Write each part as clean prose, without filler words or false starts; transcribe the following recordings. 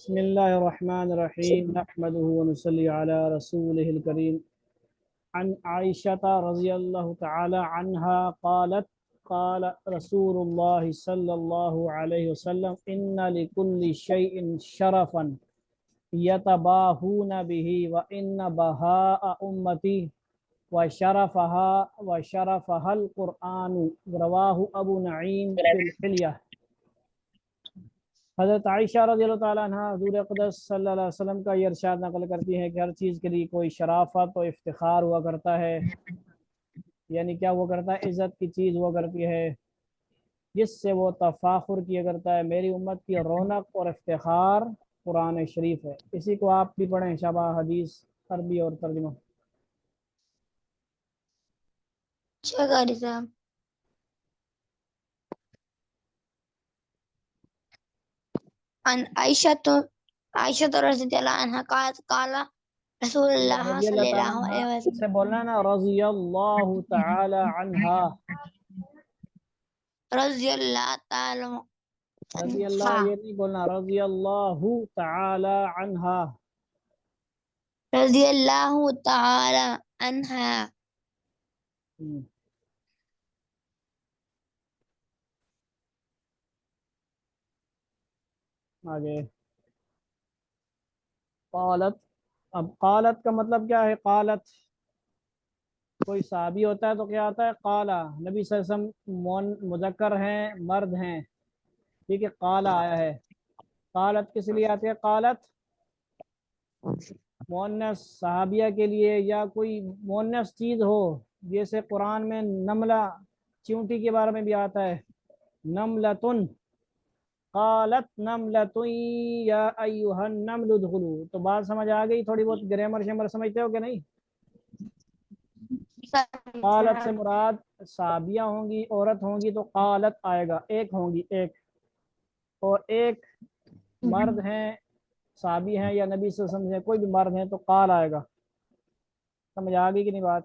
بسم الله الرحمن الرحيم نحمده ونصلي على رسوله الكريم عن عائشة رضي الله تعالى عنها قالت قال رسول الله صلى الله عليه وسلم إن لكل شيء شرفا يتباهون به وإن بهاء أمتي وشرفها القرآن رواه أبو نعيم في الحلية۔ حضرت عائشہ رضی اللہ تعالیٰ عنہ حضور اقدس صلی اللہ علیہ وسلم کا یہ ارشاد نقل کرتی ہیں کہ ہر چیز کے لیے کوئی شرافت و افتخار ہوا کرتا ہے، یعنی کیا ہوا کرتا ہے، عزت کی چیز ہوا کرتی ہے جس سے وہ تفاخر کیا کرتا ہے۔ میری امت کی رونق اور افتخار قرآن شریف ہے۔ اسی کو آپ بھی پڑھیں، شابہ حدیث عربی اور ترجمہ۔ اچھا قاری صاحب۔ عن عائشہ رضی اللہ عنہ قال رسول اللہ رضی صلی اللہ تعالیٰ اللہ عنہ علیہ وسلم سے بولنا نا، رضی اللہ تعالی عنہا، رضی اللہ تعالی رضی اللہ عنہا یہ نہیں بولنا، رضی اللہ تعالی عنہا۔ رضی اللہ تعالی عنہا۔ آگے قالت، اب قالت کا مطلب کیا ہے؟ قالت کوئی صحابی ہوتا ہے تو کیا آتا ہے؟ قالا، نبی صلی اللہ علیہ وسلم مذکر ہیں، مرد ہیں، ٹھیک ہے، قالا آیا ہے۔ قالت کس لیے آتی ہے؟ قالت مؤنث صحابیہ کے لیے، یا کوئی مؤنث چیز ہو، جیسے قرآن میں نملہ، چیونٹی کے بارے میں بھی آتا ہے، نملتن، قالت نملتن یا ایھا النمل ادخلوا۔ تو بات سمجھ آ گئی؟ تھوڑی بہت گرامر شمر سمجھتے ہو کہ نہیں؟ قالت سے مراد صحابیہ ہوں گی، عورت ہوں گی تو قالت آئے گا، ایک ہوں گی، ایک، اور ایک مرد ہیں، صحابی ہیں یا نبی صلی اللہ علیہ وسلم سے کوئی بھی مرد ہیں تو قال آئے گا۔ سمجھ آ گئی کہ نہیں بات؟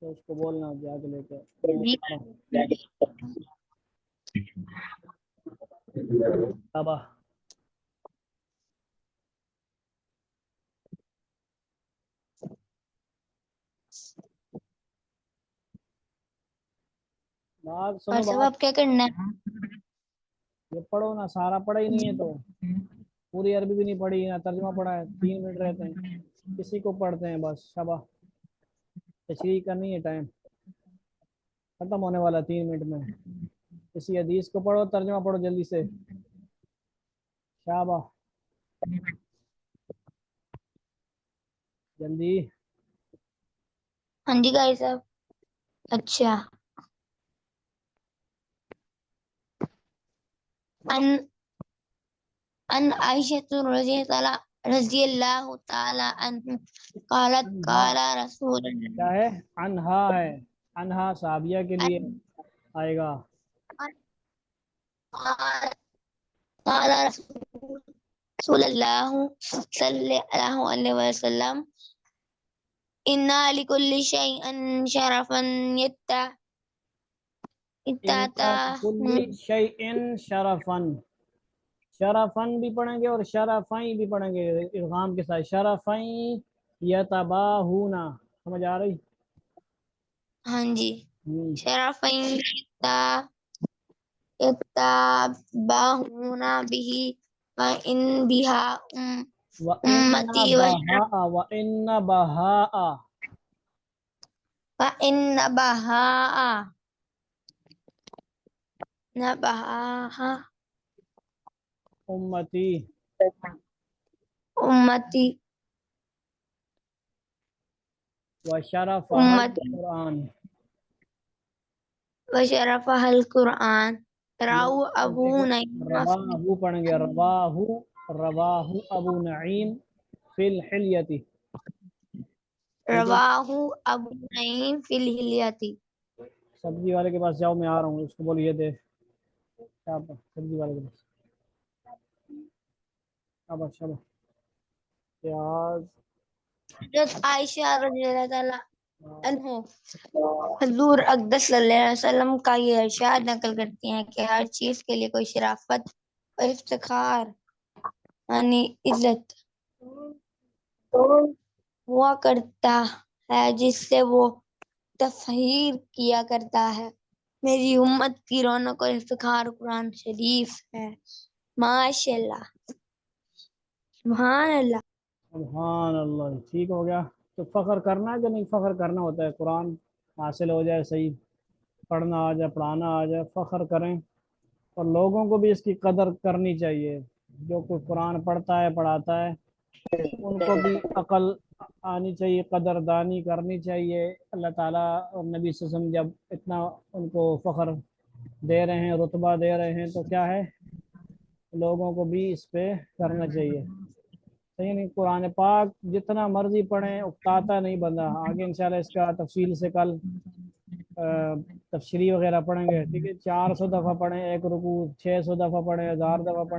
تو اس کو بولنا جا کے لے کے ابا۔ بات سنو، سب بات آپ کیا کرنا ہے؟ یہ پڑھو نا، سارا پڑھا ہی نہیں ہے تو پوری عربی بھی نہیں پڑھی نہ ترجمہ پڑھا ہے، 3 منٹ رہتے ہیں، کسی کو پڑھتے ہیں بس، شابہ، تشریح کرنی ہے، ٹائم ختم ہونے والا 3 منٹ میں۔ کسی حدیث کو پڑھو، ترجمہ پڑھو جلدی سے، شابہ، جلدی۔ ہاں جی قاری صاحب۔ اچھا، ان عائشہ رضی اللہ تعالی عنہ قالت قال رسول کیا ہے؟ انہا ہے، انہا صحابیہ کے لیے آئے گا۔ قال رسول اللہ صلی اللہ علیہ وسلم ان لکل شیء شرفا کل شیء شرفن، شرفن بھی پڑھیں گے اور شرفین بھی پڑھیں گے ادغام کے ساتھ، شرفین یتباہونا، سمجھ آ رہی؟ ہاں جی، شرفین یتباہونا بہ وان بہا امتی وَإِنَّ بَهَاءَ وان بہا امتی امتی وشرفها القرآن، وشرفها القرآن راو ابو نعیم رواہو پڑھیں گے، رواہو ابو نعیم فی الحلیتی، رواہ ابو نعیم فی الحلیتی۔ سبزی والے کے پاس جاؤ، میں آ رہا ہوں، اس کو بولیے دے، سبزی والے کے پاس، شاباش شاباش، پیاز۔ حضرت عائشہ رضی اللہ تعالیٰ عنہ حضور اقدس صلی اللہ علیہ وسلم کا یہ ارشاد نقل کرتی ہیں کہ ہر چیز کے لیے کوئی شرافت اور افتخار یعنی عزت ہوا کرتا ہے جس سے وہ تفخیر کیا کرتا ہے. میری امت کی رونق اور افتخار قرآن شریف ہے. ماشاء اللہ، سبحان اللہ. سبحان اللہ. ٹھیک ہو گیا. تو فخر کرنا ہے کہ نہیں فخر کرنا ہوتا ہے؟ قرآن حاصل ہو جائے، صحیح پڑھنا آ جائے، پڑھانا آ جائے، فخر کریں. اور لوگوں کو بھی اس کی قدر کرنی چاہیے. جو کوئی قرآن پڑھتا ہے پڑھاتا ہے ان کو بھی عقل آنی چاہیے، قدر دانی کرنی چاہیے. اللہ تعالیٰ اور نبی صلی اللہ علیہ وسلم جب اتنا ان کو فخر دے رہے ہیں، رتبہ دے رہے ہیں، تو کیا ہے، لوگوں کو بھی اس پہ کرنا چاہیے. صحیح نہیں؟ قرآن پاک جتنا مرضی پڑھیں اکتاتا نہیں بندہ. آگے انشاءاللہ اس کا تفصیل سے کل تفسیری وغیرہ پڑھیں گے. ٹھیک ہے، 400 دفعہ پڑھیں ایک رکوع، 600 دفعہ پڑھیں، 1000 دفعہ پڑھیں.